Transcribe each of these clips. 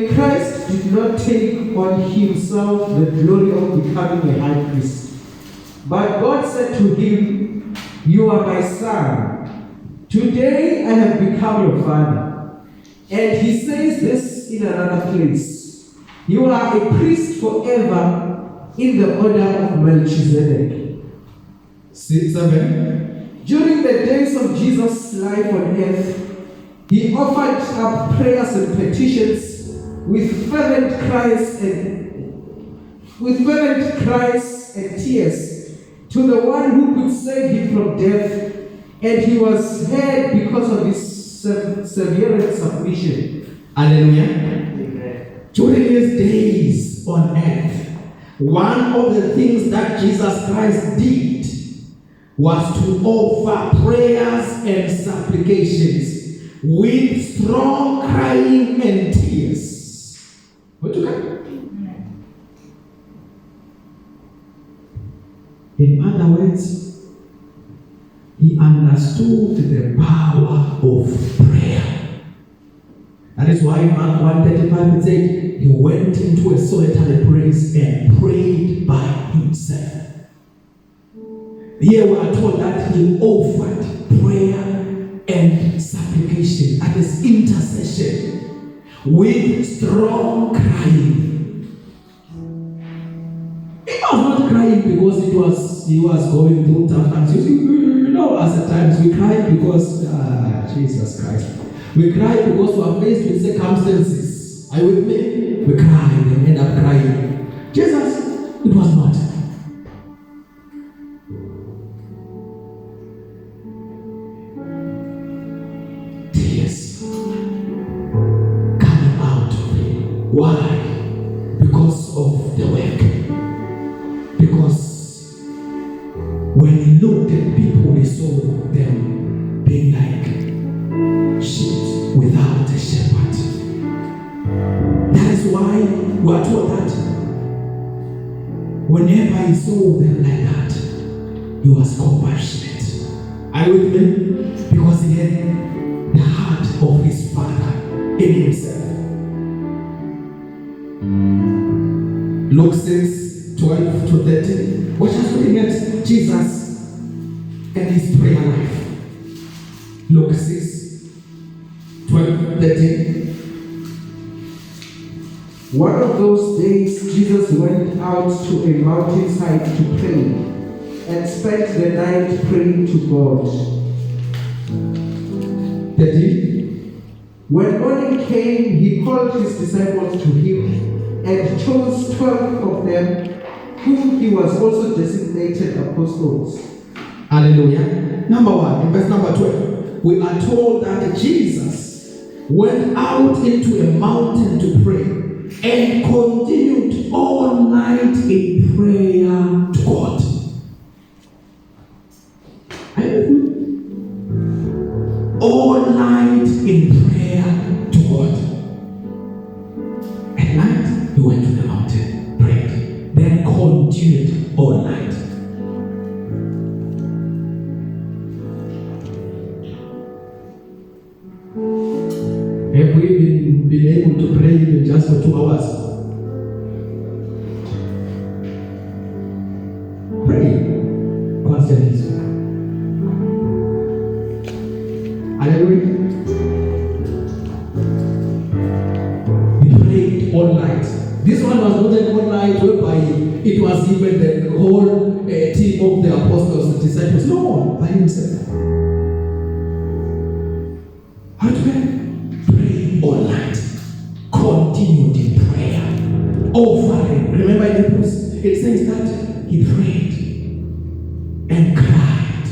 Christ did not take on himself the glory of becoming a high priest. But God said to him, "You are my son. Today I have become your father." And he says this in another place. "You are a priest forever in the order of Melchizedek." 7. During the days of Jesus' life on earth, he offered up prayers and petitions with fervent cries and tears to the one who could save him from death, and he was heard because of his severe submission. Hallelujah. Amen. During his days on earth, one of the things that Jesus Christ did was to offer prayers and supplications with strong crying and tears. What you got? In other words, he understood the power of prayer. That is why in Mark 1:35 it said he went into a solitary place and prayed by himself. Here we are told that he offered prayer and supplication, that is intercession, with strong crying. He was not crying because he was going through tough times. You know, as at times we cry because Jesus Christ. We cry because we are faced with circumstances. Are you with me? We cry and end up crying. Jesus, it was not. Tears coming out of him. Why? Because of the work. Because when he looked at people, he saw them being like sheep without a shepherd. That is why we are told that whenever he saw them like that, he was compassionate. Are you with me? Because he had the heart of his father in himself. Luke 6:12-13. We're just looking at Jesus and his prayer life. Luke 6:12-13. One of those days, Jesus went out to a mountainside to pray and spent the night praying to God. 13. When morning came, he called his disciples to him and chose 12 of them, whom he was also designated apostles. Hallelujah. Number 1, in verse number 12, we are told that Jesus went out into a mountain to pray and continued all night in prayer to God. All night in prayer to God. At night, he went to the mountain, prayed, then continued all night. Have we been able to pray even just for 2 hours? Pray constantly. Hallelujah. He prayed all night. This one was not an all night whereby it was even the whole team of the apostles, the disciples. No, by himself. How to pray? Pray all night. Continued in prayer. Offering. Remember in Hebrews, it says that he prayed and cried.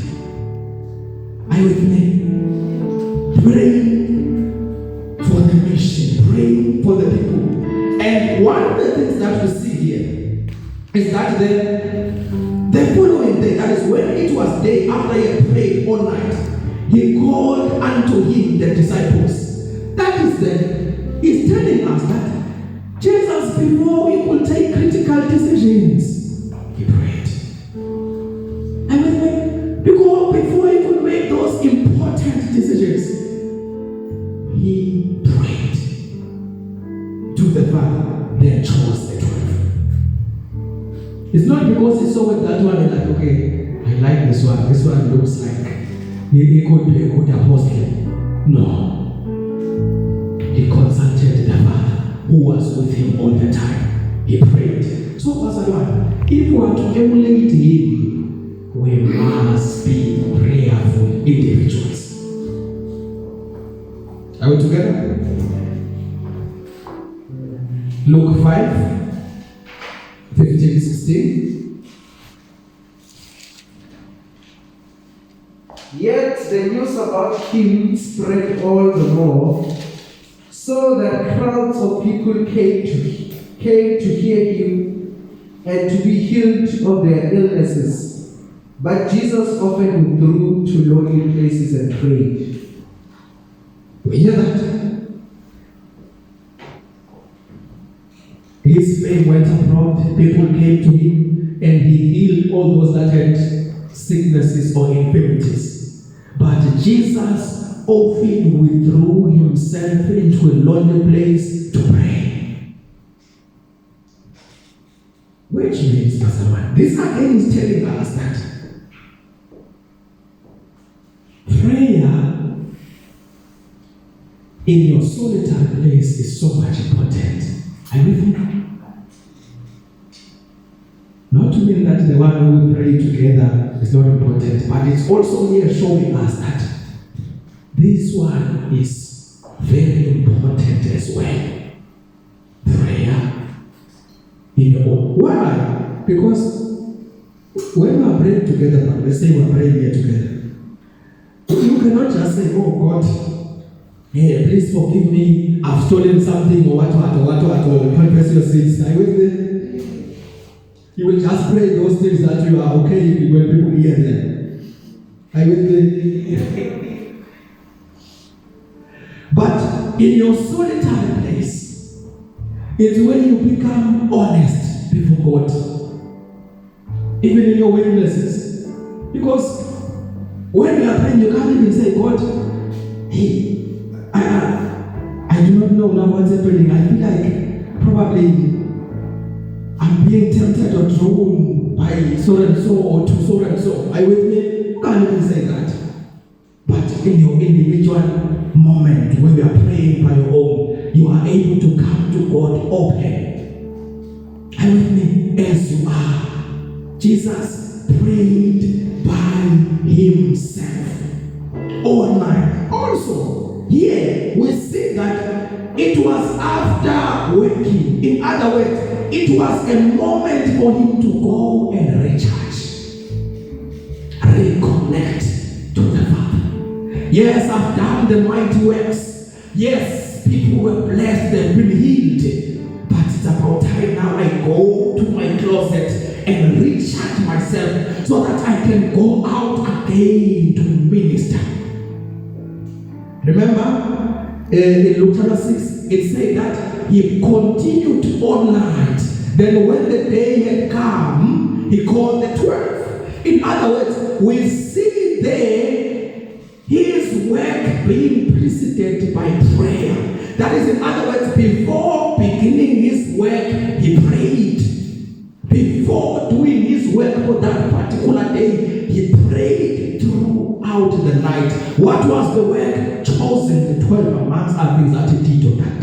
Are you with me? Praying for the mission, praying for the people. And one of the things that we see here is that the following day, that is when it was day after he had prayed all night, he called unto him the disciples. That is he's telling us that Jesus, before he could take critical decisions, he prayed. And with me, because before he could make those important decisions, he prayed. to the Father, then chose the 12. It's not because he saw that one and like, okay, I like this one. This one looks like he could be a good apostle. No. He consulted the Father, who was with him all the time. He prayed. So, Pastor John, if we are to emulate him, we must be prayerful individuals. Are we together? Luke 5:15-16. Yet the news about him spread all the more, so that crowds of people came to hear him and to be healed of their illnesses. But Jesus often withdrew to lonely places and prayed. We hear that? His fame went abroad, people came to him, and he healed all those that had sicknesses or infirmities. But Jesus often withdrew himself into a lonely place to pray. Which means, Pastor Man, this again is telling us that prayer in your solitary place is so much important. Are you with me? Not to mean that the one who pray together is not important, but it's also here showing us that this one is very important as well. Prayer in your own. Why? Because when we are praying together, let's say we are praying here together, you cannot just say, oh God, hey, please forgive me, I've stolen something or what, confess your sins. Are you with me? You will just pray those things that you are okay when people hear them. Are you with me? But in your solitary place, it's when you become honest before God. Even in your weaknesses. Because when you are praying, you can't even say, God, hey, I do not know now what's happening. I feel like probably I'm being tempted or drawn by so and so or to so and so. Are you with me? You can't even say that. But in your individual moment when you are praying by your own, you are able to come to God open. Are you with me? As you are. Jesus prayed by himself all night. Also, here we see that it was after working. In other words, it was a moment for him to go and recharge, reconnect to the Father. Yes, I've done the mighty works. Yes, people were blessed, they've been healed. But it's about time now I go to my closet and recharge myself so that I can go out again to minister. Remember, in Luke chapter 6, it said that he continued all night. Then when the day had come, he called the 12. In other words, we see there his work being preceded by prayer. That is, in other words, before beginning his work, he prayed. Before doing his work for that particular day, he prayed throughout the night. What was the work? Chosen the 12 amongst other things that he did on that day.